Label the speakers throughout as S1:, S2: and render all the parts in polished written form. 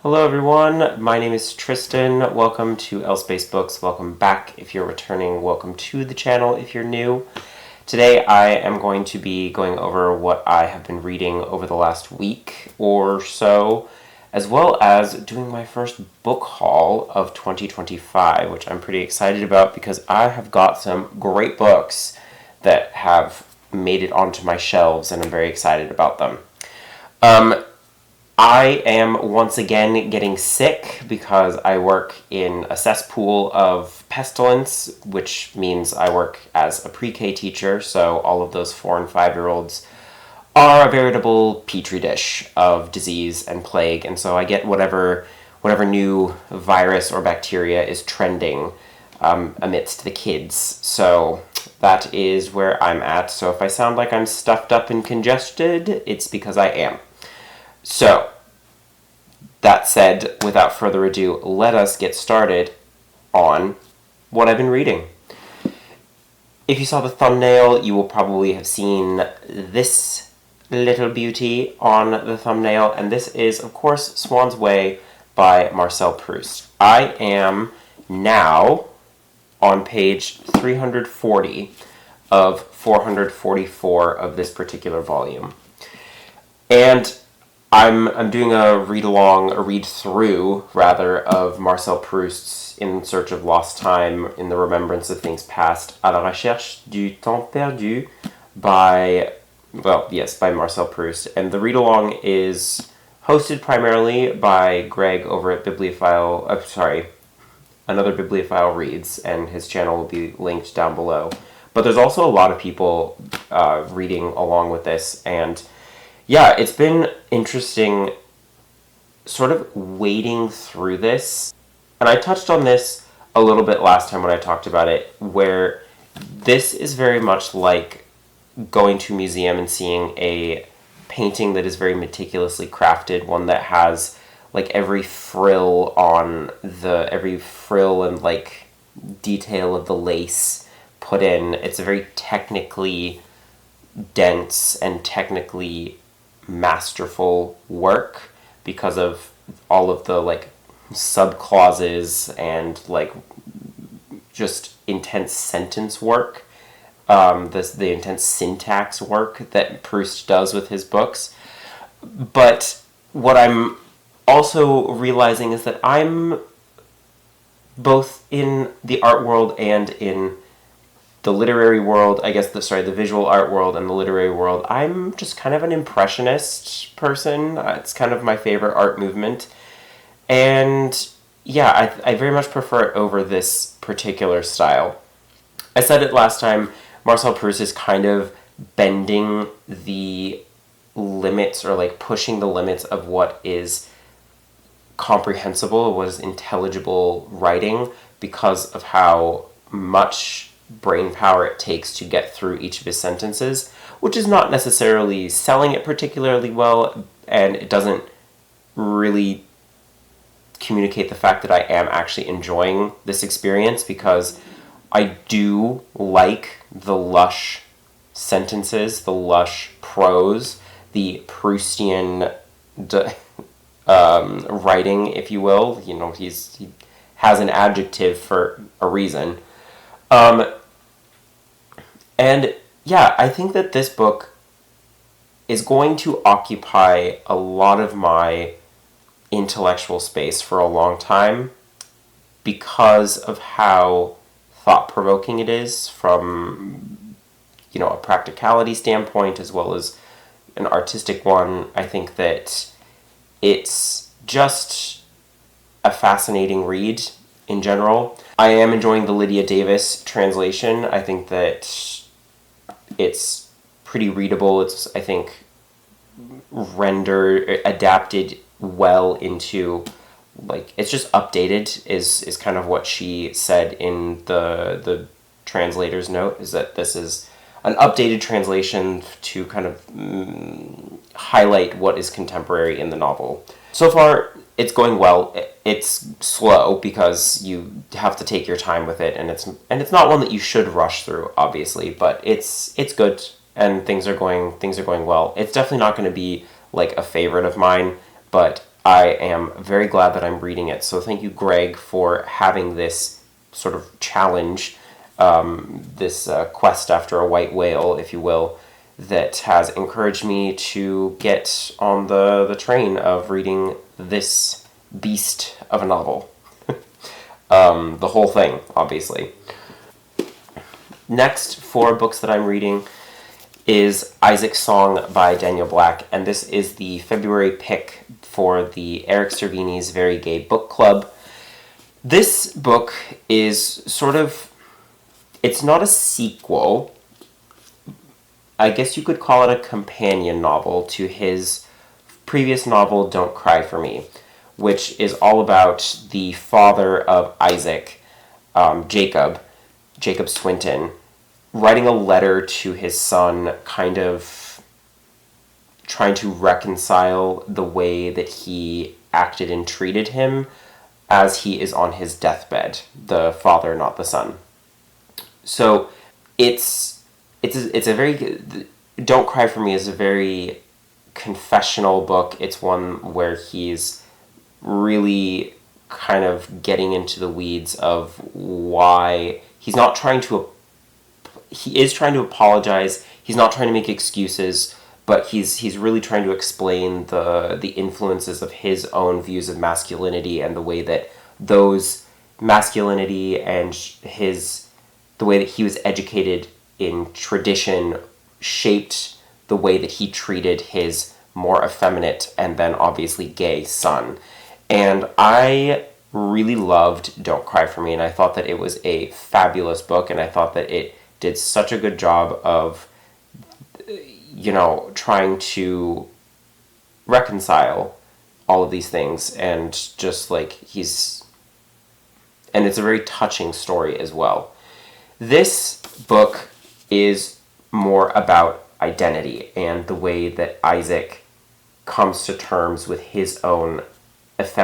S1: Hello everyone, my name is Tristan. Welcome to L-Space Books. Welcome back if you're returning. Welcome to the channel if you're new. Today I am going to be going over what I have been reading over the last week or so, as well as doing my first book haul of 2025, which I'm pretty excited about because I have got some great books that have made it onto my shelves and I'm very excited about them. I am once again getting sick because I work in a cesspool of pestilence, which means I work as a pre-K teacher, so all of those 4 and 5-year-olds are a veritable petri dish of disease and plague, and so I get whatever new virus or bacteria is trending amidst the kids. So that is where I'm at. So if I sound like I'm stuffed up and congested, it's because I am. So, that said, without further ado, let us get started on what I've been reading. If you saw the thumbnail, you will probably have seen this little beauty on the thumbnail, and this is, of course, Swann's Way by Marcel Proust. I am now on page 340 of 444 of this particular volume. And I'm doing a read-through, of Marcel Proust's In Search of Lost Time, In the Remembrance of Things Past, À la recherche du temps perdu, by Marcel Proust. And the read-along is hosted primarily by Greg over at Another Bibliophile Reads, and his channel will be linked down below. But there's also a lot of people reading along with this, and yeah, it's been interesting sort of wading through this. And I touched on this a little bit last time when I talked about it, where this is very much like going to a museum and seeing a painting that is very meticulously crafted, one that has like every frill and like detail of the lace put in. It's a very technically dense and technically masterful work because of all of the like subclauses and like just intense sentence work, the intense syntax work that Proust does with his books. But what I'm also realizing is that I'm both in the art world and in the literary world, the visual art world and the literary world. I'm just kind of an impressionist person. It's kind of my favorite art movement. And yeah, I very much prefer it over this particular style. I said it last time, Marcel Proust is kind of bending the limits, or like pushing the limits of what is comprehensible, what is intelligible writing, because of how much brain power it takes to get through each of his sentences, which is not necessarily selling it particularly well, and it doesn't really communicate the fact that I am actually enjoying this experience, because I do like the lush sentences, the lush prose, the Proustian writing, if you will. You know, he has an adjective for a reason. And yeah, I think that this book is going to occupy a lot of my intellectual space for a long time because of how thought-provoking it is from, a practicality standpoint as well as an artistic one. I think that it's just a fascinating read in general. I am enjoying the Lydia Davis translation. I think that it's pretty readable. It's, I think, adapted well into, like, it's just updated is kind of what she said in the translator's note, is that this is an updated translation to kind of highlight what is contemporary in the novel. So far, it's going well. It's slow because you have to take your time with it, and it's not one that you should rush through, obviously, but it's good, and things are going well. It's definitely not going to be like a favorite of mine, but I am very glad that I'm reading it. So thank you, Greg, for having this sort of challenge, this quest after a white whale, if you will, that has encouraged me to get on the train of reading this beast of a novel. The whole thing, obviously. Next, 4 books that I'm reading is Isaac's Song by Daniel Black, and this is the February pick for the Eric Cervini's Very Gay Book Club. This book is sort of, it's not a sequel. I guess you could call it a companion novel to his previous novel, Don't Cry for Me, which is all about the father of Isaac, Jacob Swinton, writing a letter to his son, kind of trying to reconcile the way that he acted and treated him as he is on his deathbed, the father, not the son. So it's a very, Don't Cry for Me is a very confessional book. It's one where he's really kind of getting into the weeds of why he's not trying to, he is trying to apologize, he's not trying to make excuses, but he's really trying to explain the influences of his own views of masculinity and the way that those masculinity and the way that he was educated in tradition shaped the way that he treated his more effeminate and then obviously gay son. And I really loved Don't Cry for Me, and I thought that it was a fabulous book, and I thought that it did such a good job of, trying to reconcile all of these things, and just like and it's a very touching story as well. This book is more about identity and the way that Isaac comes to terms with his own his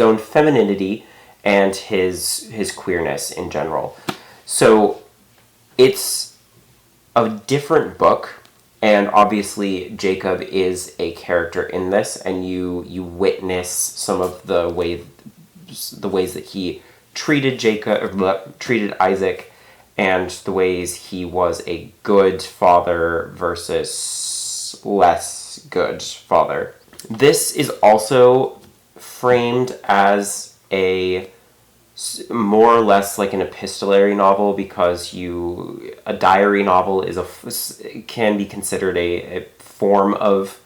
S1: own femininity and his queerness in general. So it's a different book, and obviously Jacob is a character in this, and you witness some of the ways that he treated Isaac, and the ways he was a good father versus less good father. This is also framed as a more or less like an epistolary novel, because a diary novel can be considered a form of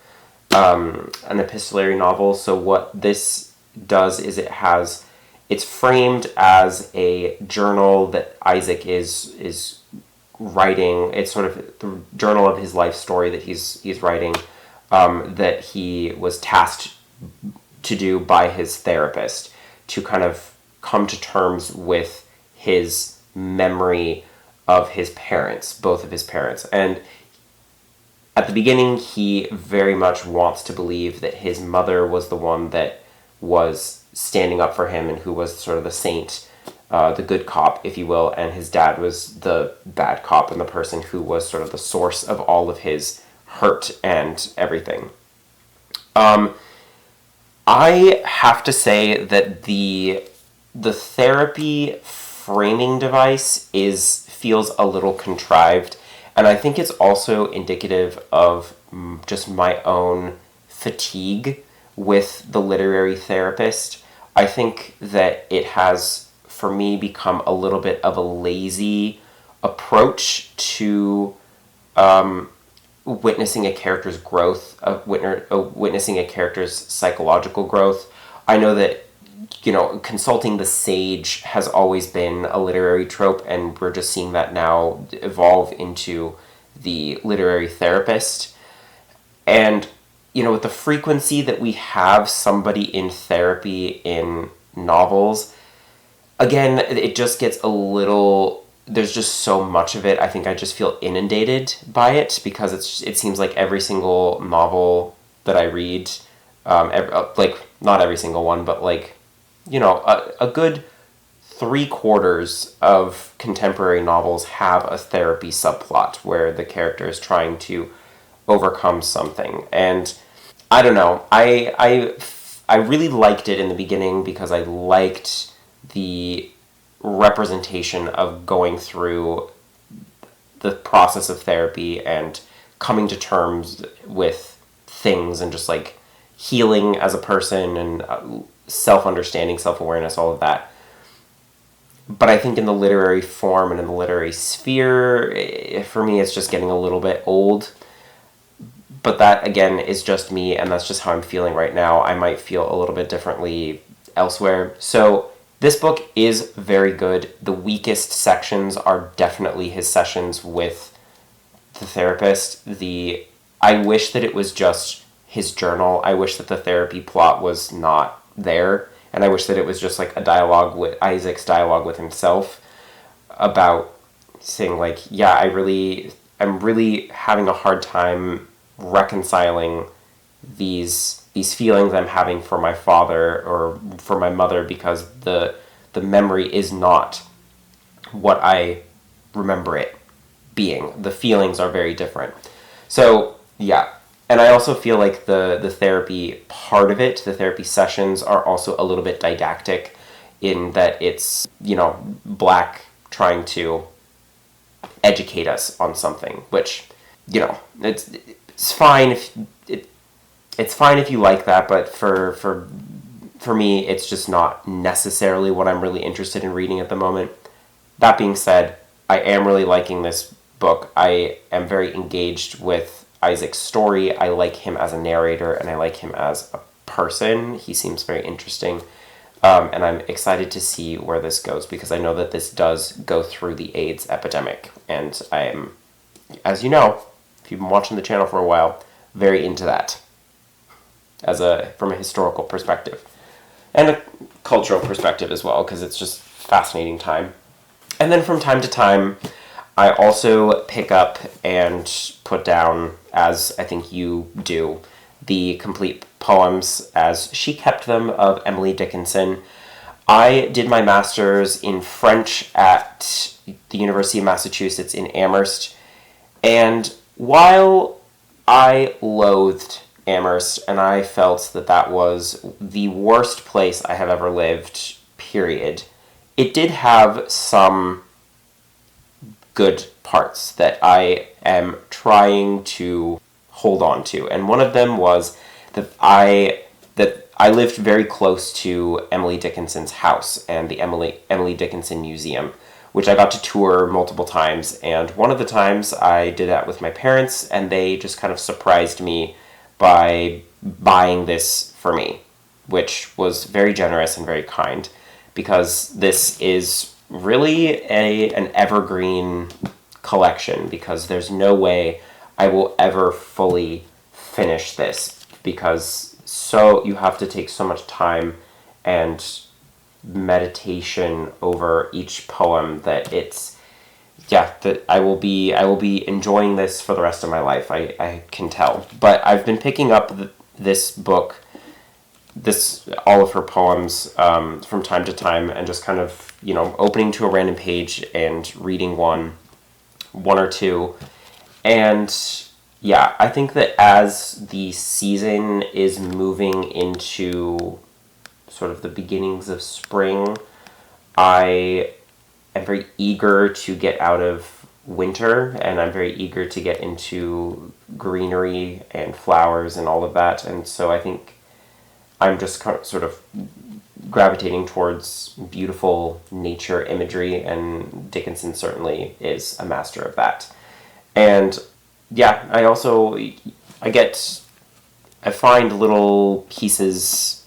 S1: an epistolary novel. So what this does is it's framed as a journal that Isaac is writing. It's sort of the journal of his life story that he's writing, that he was tasked to do by his therapist, to kind of come to terms with his memory of his parents, both of his parents. And at the beginning, he very much wants to believe that his mother was the one that was standing up for him and who was sort of the saint, the good cop, if you will, and his dad was the bad cop and the person who was sort of the source of all of his hurt and everything. I have to say that the therapy framing device feels a little contrived, and I think it's also indicative of just my own fatigue with the literary therapist. I think that it has, for me, become a little bit of a lazy approach to witnessing a character's growth, witnessing a character's psychological growth. I know that, consulting the sage has always been a literary trope, and we're just seeing that now evolve into the literary therapist. And, with the frequency that we have somebody in therapy in novels, again, it just gets a little, there's just so much of it. I think I just feel inundated by it, because it seems like every single novel that I read, not every single one, but a good 3/4 of contemporary novels have a therapy subplot where the character is trying to overcome something. And I don't know. I really liked it in the beginning because I liked the representation of going through the process of therapy and coming to terms with things and just like healing as a person and self-understanding, self-awareness, all of that. But I think in the literary form and in the literary sphere, for me, it's just getting a little bit old. But that, again, is just me, and that's just how I'm feeling right now. I might feel a little bit differently elsewhere. So this book is very good. The weakest sections are definitely his sessions with the therapist. I wish that it was just his journal. I wish that the therapy plot was not there. And I wish that it was just like a dialogue with Isaac's dialogue with himself about saying like, yeah, I'm really having a hard time reconciling these feelings I'm having for my father or for my mother because the memory is not what I remember it being. The feelings are very different. So, yeah. And I also feel like the therapy part of it, the therapy sessions, are also a little bit didactic in that it's, Black trying to educate us on something, which, it's fine it's fine if you like that, but for me, it's just not necessarily what I'm really interested in reading at the moment. That being said, I am really liking this book. I am very engaged with Isaac's story. I like him as a narrator, and I like him as a person. He seems very interesting, and I'm excited to see where this goes, because I know that this does go through the AIDS epidemic, and I am, as you know, if you've been watching the channel for a while, very into that, from a historical perspective, and a cultural perspective as well, because it's just a fascinating time. And then from time to time, I also pick up and put down, as I think you do, the complete poems as she kept them of Emily Dickinson. I did my master's in French at the University of Massachusetts in Amherst, and while I loathed Amherst and I felt that that was the worst place I have ever lived, period, it did have some good parts that I am trying to hold on to. And one of them was that I lived very close to Emily Dickinson's house and the Emily Dickinson Museum, which I got to tour multiple times. And one of the times I did that with my parents, and they just kind of surprised me by buying this for me, which was very generous and very kind, because this is really an evergreen collection, because there's no way I will ever fully finish this, because you have to take so much time and meditation over each poem that that I will be enjoying this for the rest of my life. I can tell. But I've been picking up this book, all of her poems, from time to time, and just kind of, opening to a random page and reading one or two. And yeah, I think that as the season is moving into sort of the beginnings of spring, I am very eager to get out of winter, and I'm very eager to get into greenery and flowers and all of that. And so I think I'm just sort of gravitating towards beautiful nature imagery, and Dickinson certainly is a master of that. And yeah, I find little pieces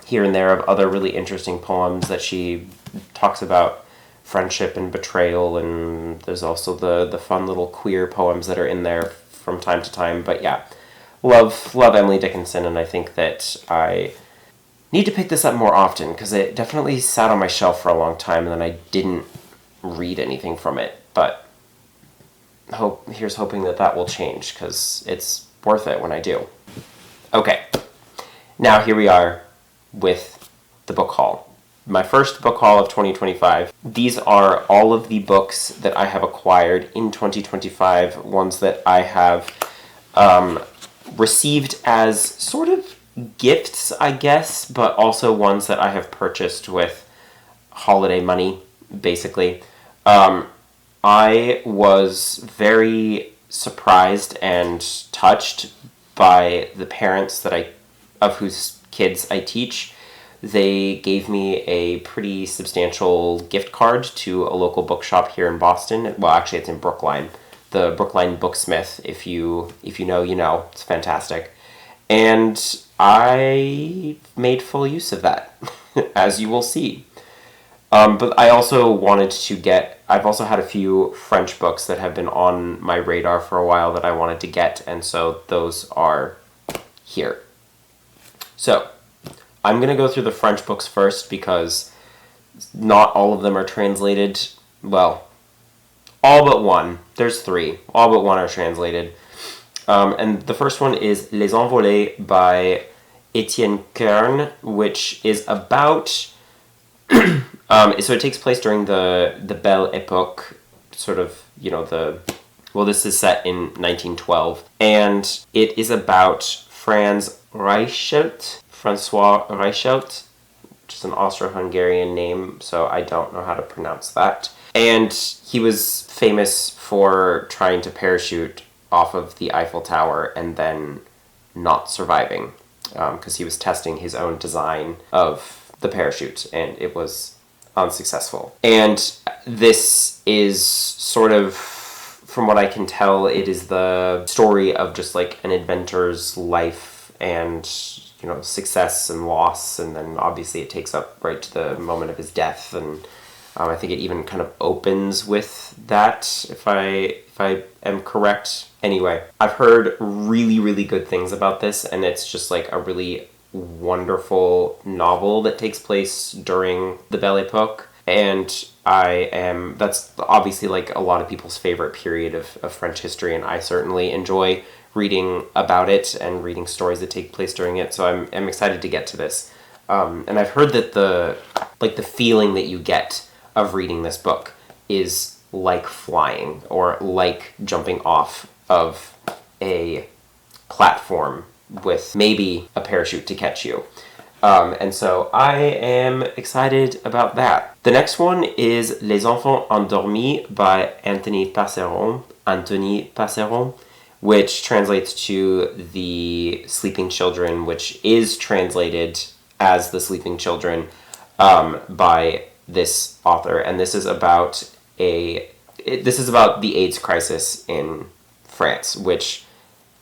S1: here and there of other really interesting poems that she talks about friendship and betrayal, and there's also the fun little queer poems that are in there from time to time. But yeah, love Emily Dickinson, and I think that I need to pick this up more often, because it definitely sat on my shelf for a long time, and then I didn't read anything from it. But here's hoping that will change, because it's worth it when I do. Okay, now here we are with the book haul. My first book haul of 2025. These are all of the books that I have acquired in 2025, ones that I have received as sort of gifts, I guess, but also ones that I have purchased with holiday money, basically. I was very surprised and touched by the parents of whose kids I teach. They gave me a pretty substantial gift card to a local bookshop here in Boston. Well, actually, it's in Brookline, the Brookline Booksmith. If you know, you know. It's fantastic, and I made full use of that, as you will see. But I also wanted to I've also had a few French books that have been on my radar for a while that I wanted to get, and so those are here. So, I'm going to go through the French books first because not all of them are translated. Well, all but one. There's 3. All but one are translated. And the first one is Les Envolées by Etienne Kern, which is about... so it takes place during the Belle Époque, sort of, this is set in 1912, and it is about Francois Reichelt, which is an Austro-Hungarian name, so I don't know how to pronounce that. And he was famous for trying to parachute off of the Eiffel Tower and then not surviving, because he was testing his own design of the parachute, and it was unsuccessful. And this is sort of, from what I can tell, it is the story of just like an inventor's life and, success and loss, and then obviously it takes up right to the moment of his death, and I think it even kind of opens with that, if I am correct. Anyway, I've heard really, really good things about this, and it's just like a really wonderful novel that takes place during the Belle Époque, and that's obviously like a lot of people's favorite period of French history, and I certainly enjoy reading about it and reading stories that take place during it, so I'm excited to get to this. And I've heard that the feeling that you get of reading this book is like flying, or like jumping off of a platform with maybe a parachute to catch you. And so I am excited about that. The next one is Les Enfants Endormis by Anthony Passeron, which translates to The Sleeping Children, which is translated as The Sleeping Children by this author. And this is about the AIDS crisis in France, which,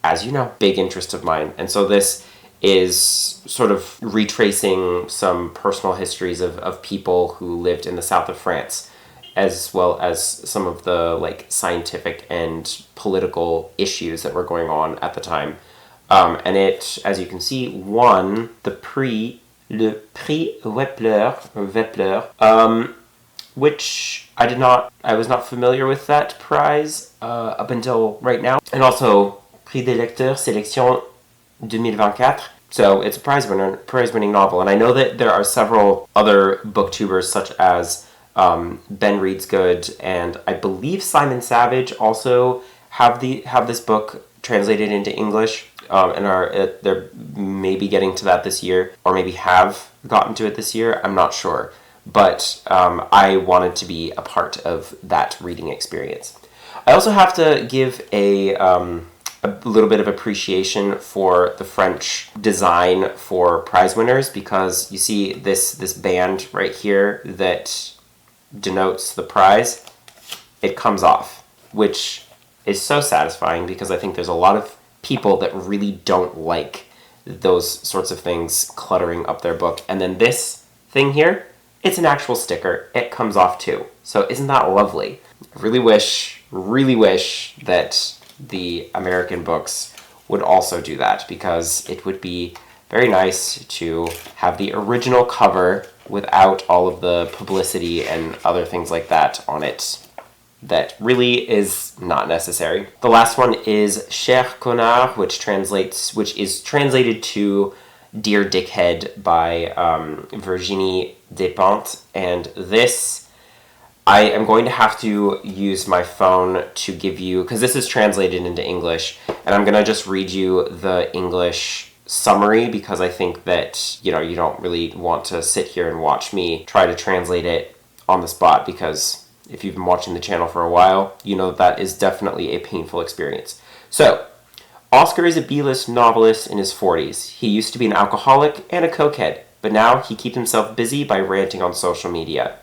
S1: as you know, big interest of mine. And so this is sort of retracing some personal histories of people who lived in the south of France, as well as some of the scientific and political issues that were going on at the time. And it, as you can see, won the Le Prix Wepler, which I was not familiar with that prize up until right now. And also Prix des Lecteurs Sélection 2024. So it's a prize-winning novel. And I know that there are several other booktubers, such as Ben Reads Good, and I believe Simon Savage also have this book translated into English, and they're maybe getting to that this year, or maybe have gotten to it this year. I'm not sure. But I wanted to be a part of that reading experience. I also have to give a little bit of appreciation for the French design for prize winners, because you see this band right here that denotes the prize. It comes off, which is so satisfying, because I think there's a lot of people that really don't like those sorts of things cluttering up their book. And then this thing here, it's an actual sticker. It comes off too. So isn't that lovely? I really wish that the American books would also do that, because it would be very nice to have the original cover without all of the publicity and other things like that on it. That really is not necessary. The last one is Cher Connard, which is translated to Dear Dickhead by Virginie Despentes, and this, I am going to have to use my phone to give you, because this is translated into English, and I'm going to just read you the English summary because I think that, you don't really want to sit here and watch me try to translate it on the spot, because if you've been watching the channel for a while, you know that is definitely a painful experience. So, Oscar is a B-list novelist in his 40s. He used to be an alcoholic and a cokehead, but now he keeps himself busy by ranting on social media.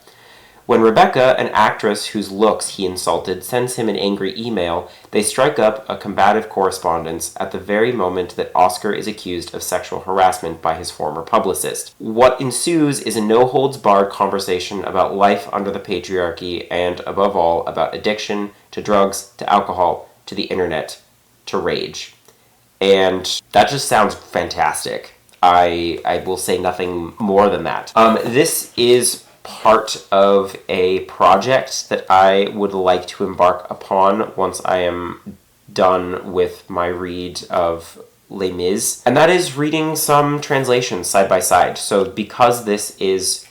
S1: When Rebecca, an actress whose looks he insulted, sends him an angry email, they strike up a combative correspondence at the very moment that Oscar is accused of sexual harassment by his former publicist. What ensues is a no-holds-barred conversation about life under the patriarchy and, above all, about addiction, to drugs, to alcohol, to the internet, to rage. And that just sounds fantastic. I will say nothing more than that. This is part of a project that I would like to embark upon once I am done with my read of Les Mis, and that is reading some translations side by side. So because this is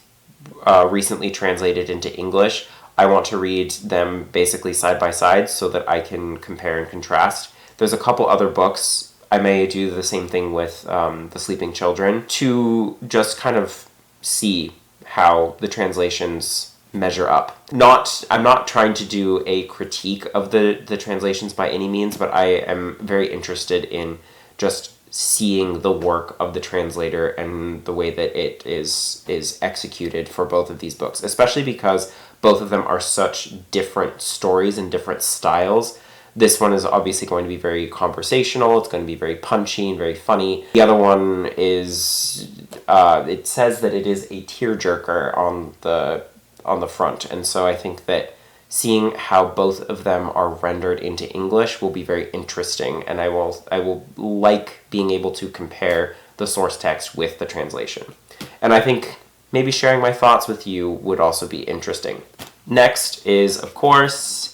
S1: recently translated into English, I want to read them basically side by side so that I can compare and contrast. There's a couple other books. I may do the same thing with The Sleeping Children to just kind of see how the translations measure up. I'm not trying to do a critique of the translations by any means, but I am very interested in just seeing the work of the translator and the way that it is executed for both of these books, especially because both of them are such different stories and different styles. This one is obviously going to be very conversational, it's going to be very punchy and very funny. The other one is, it says that it is a tearjerker on the front, and so I think that seeing how both of them are rendered into English will be very interesting, and I will like being able to compare the source text with the translation. And I think maybe sharing my thoughts with you would also be interesting. Next is, of course,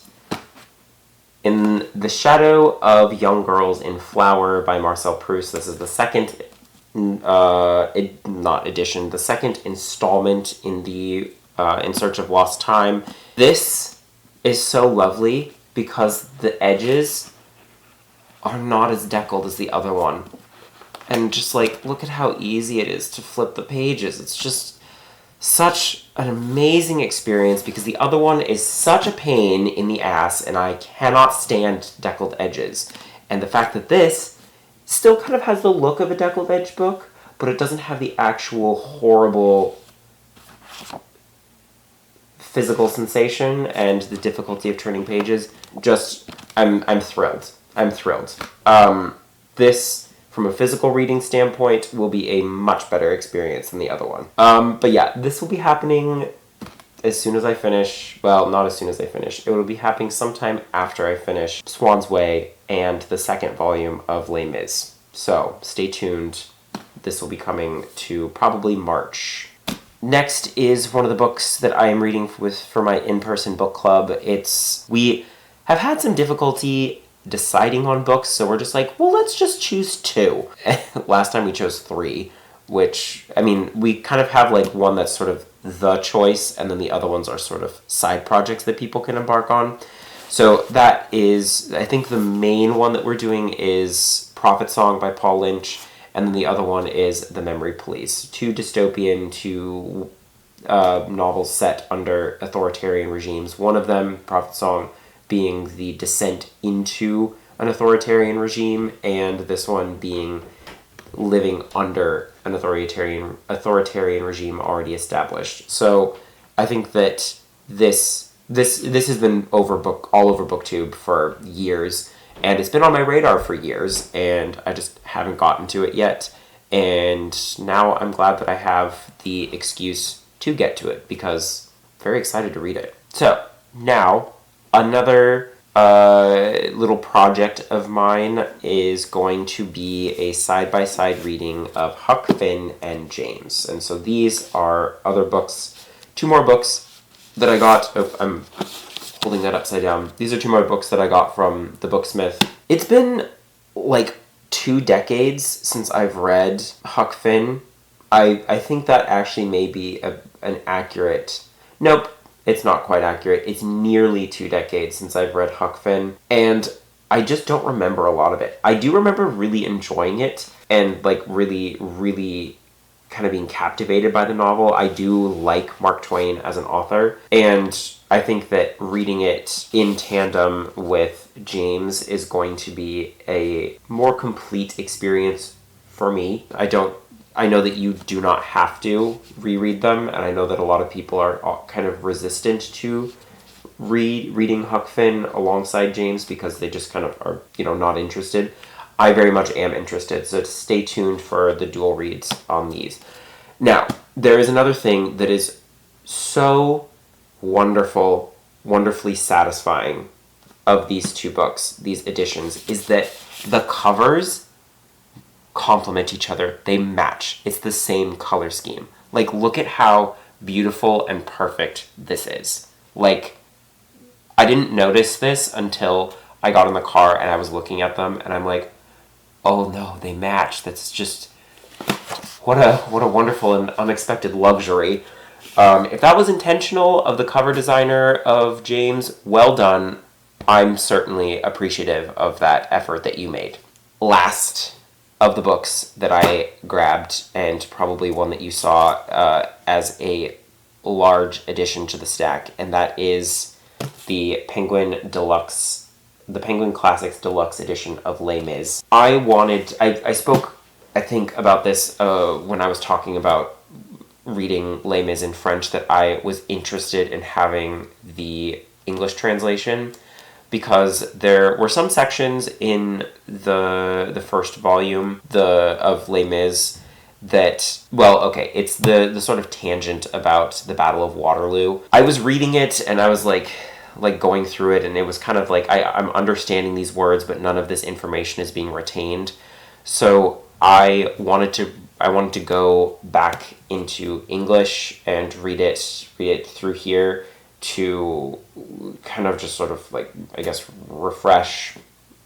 S1: In the Shadow of Young Girls in Flower by Marcel Proust. This is the second, the second installment in the In Search of Lost Time. This is so lovely because the edges are not as deckled as the other one. And just like, look at how easy it is to flip the pages. It's just such an amazing experience because the other one is such a pain in the ass and I cannot stand deckled edges. And the fact that this still kind of has the look of a deckled edge book, but it doesn't have the actual horrible physical sensation and the difficulty of turning pages. Just, I'm thrilled. I'm thrilled. This, from a physical reading standpoint, will be a much better experience than the other one. But yeah, this will be happening as soon as I finish, well, not as soon as I finish. It will be happening sometime after I finish Swann's Way and the second volume of Les Mis. So, stay tuned. This will be coming to probably March. Next is one of the books that I am reading for my in-person book club. We have had some difficulty deciding on books, so we're just like, well, let's just choose 2. Last time we chose 3, which, I mean, we kind of have like one that's sort of the choice, and then the other ones are sort of side projects that people can embark on. So that is, I think the main one that we're doing is Prophet Song by Paul Lynch, and then the other one is The Memory Police. 2 dystopian, 2 novels set under authoritarian regimes. One of them, Prophet Song, being the descent into an authoritarian regime, and this one being living under an authoritarian regime already established. So I think that this has been all over BookTube for years, and it's been on my radar for years, and I just haven't gotten to it yet. And now I'm glad that I have the excuse to get to it, because I'm very excited to read it. So, now, another little project of mine is going to be a side-by-side reading of Huck Finn and James. And so these are other books, 2 more books that I got. Oh, I'm holding that upside down. These are 2 more books that I got from the Booksmith. It's been like 2 decades since I've read Huck Finn. I think that actually may be an accurate... Nope. It's not quite accurate. It's nearly 2 decades since I've read Huck Finn, and I just don't remember a lot of it. I do remember really enjoying it and like really, really kind of being captivated by the novel. I do like Mark Twain as an author, and I think that reading it in tandem with James is going to be a more complete experience for me. I know that you do not have to reread them, and I know that a lot of people are kind of resistant to reading Huck Finn alongside James because they just kind of are, not interested. I very much am interested, so stay tuned for the dual reads on these. Now, there is another thing that is so wonderfully satisfying of these two books, these editions, is that the covers complement each other. They match. It's the same color scheme. Like, look at how beautiful and perfect this is. Like, I didn't notice this until I got in the car and I was looking at them, and I'm like, oh no, they match. That's just, what a wonderful and unexpected luxury. If that was intentional of the cover designer of James, well done. I'm certainly appreciative of that effort that you made. Last of the books that I grabbed, and probably one that you saw as a large addition to the stack, and that is the Penguin Classics Deluxe Edition of Les Mis. I spoke, I think, about this when I was talking about reading Les Mis in French, that I was interested in having the English translation, because there were some sections in the first volume of Les Mis that, it's the sort of tangent about the Battle of Waterloo. I was reading it and I was like going through it, and it was kind of like I'm understanding these words, but none of this information is being retained. So I wanted to go back into English and read it through here to kind of just sort of like, I guess, refresh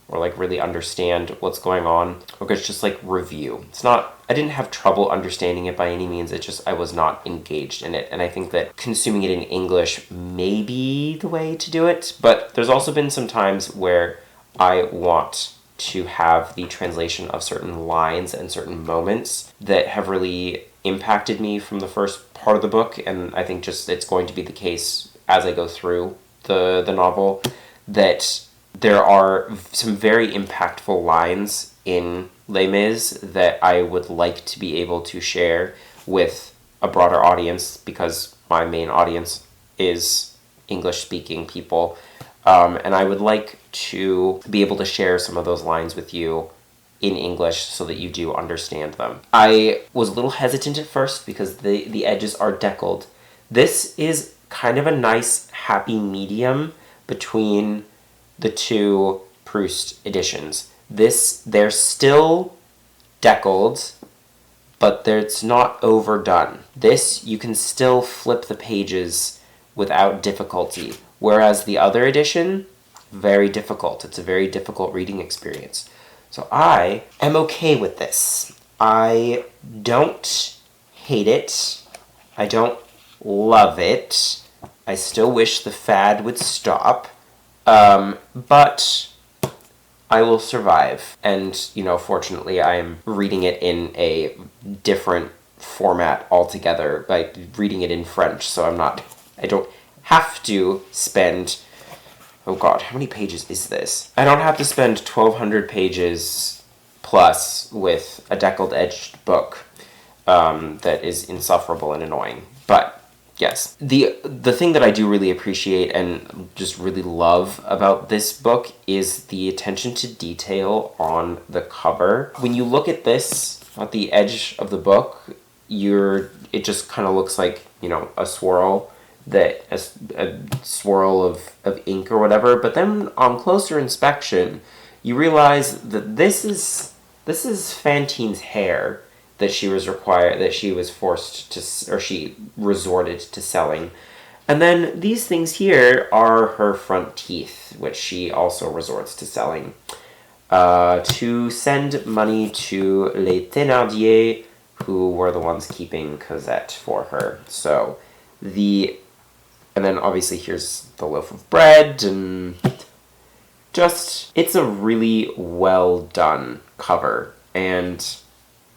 S1: or like really understand what's going on. Or it's just like review. I didn't have trouble understanding it by any means. It's just I was not engaged in it. And I think that consuming it in English may be the way to do it. But there's also been some times where I want to have the translation of certain lines and certain moments that have really impacted me from the first part of the book. And I think just it's going to be the case as I go through the novel, that there are some very impactful lines in Les Mis that I would like to be able to share with a broader audience, because my main audience is English-speaking people. And I would like to be able to share some of those lines with you in English so that you do understand them. I was a little hesitant at first because the edges are deckled. This is kind of a nice happy medium between the two Proust editions. They're still deckled, but it's not overdone. This, you can still flip the pages without difficulty, whereas the other edition, very difficult. It's a very difficult reading experience. So I am okay with this. I don't hate it. I don't love it. I still wish the fad would stop. But I will survive. And, fortunately, I am reading it in a different format altogether by reading it in French. So I don't have to spend, oh God, how many pages is this? I don't have to spend 1,200 pages plus with a deckled-edged book that is insufferable and annoying. But yes, the thing that I do really appreciate and just really love about this book is the attention to detail on the cover. When you look at this at the edge of the book, it just kind of looks like, a swirl, a swirl of ink or whatever. But then on closer inspection, you realize that this is Fantine's hair that she resorted to selling. And then these things here are her front teeth, which she also resorts to selling. To send money to les Thénardier, who were the ones keeping Cosette for her. So the And then obviously here's the loaf of bread, and just, it's a really well done cover, and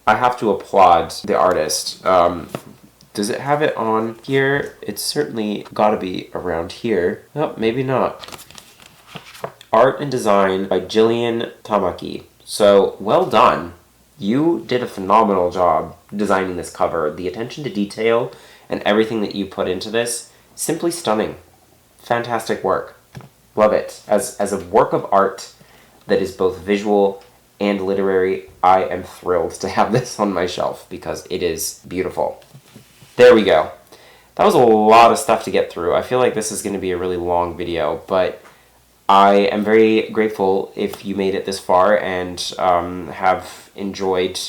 S1: I have to applaud the artist. Does it have it on here? It's certainly gotta be around here. Oh, maybe not. Art and design by Jillian Tamaki. So, well done. You did a phenomenal job designing this cover. The attention to detail and everything that you put into this, simply stunning. Fantastic work. Love it. As a work of art that is both visual and literary, I am thrilled to have this on my shelf because it is beautiful. There we go. That was a lot of stuff to get through. I feel like this is going to be a really long video, but I am very grateful if you made it this far and have enjoyed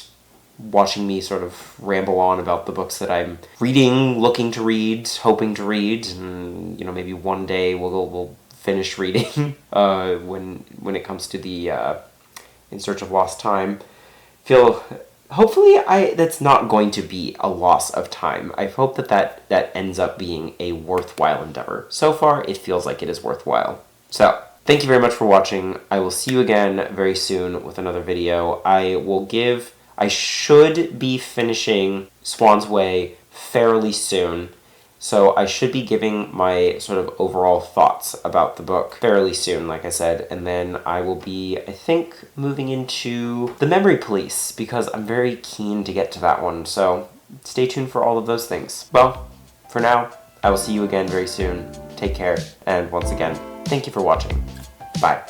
S1: watching me sort of ramble on about the books that I'm reading, looking to read, hoping to read, and maybe one day we'll finish reading when it comes to the In Search of Lost Time. Hopefully that's not going to be a loss of time. I hope that ends up being a worthwhile endeavor. So far, it feels like it is worthwhile. So, thank you very much for watching. I will see you again very soon with another video. I should be finishing Swann's Way fairly soon, so I should be giving my sort of overall thoughts about the book fairly soon, like I said, and then I will be, I think, moving into The Memory Police, because I'm very keen to get to that one, so stay tuned for all of those things. Well, for now, I will see you again very soon. Take care, and once again, thank you for watching. Bye.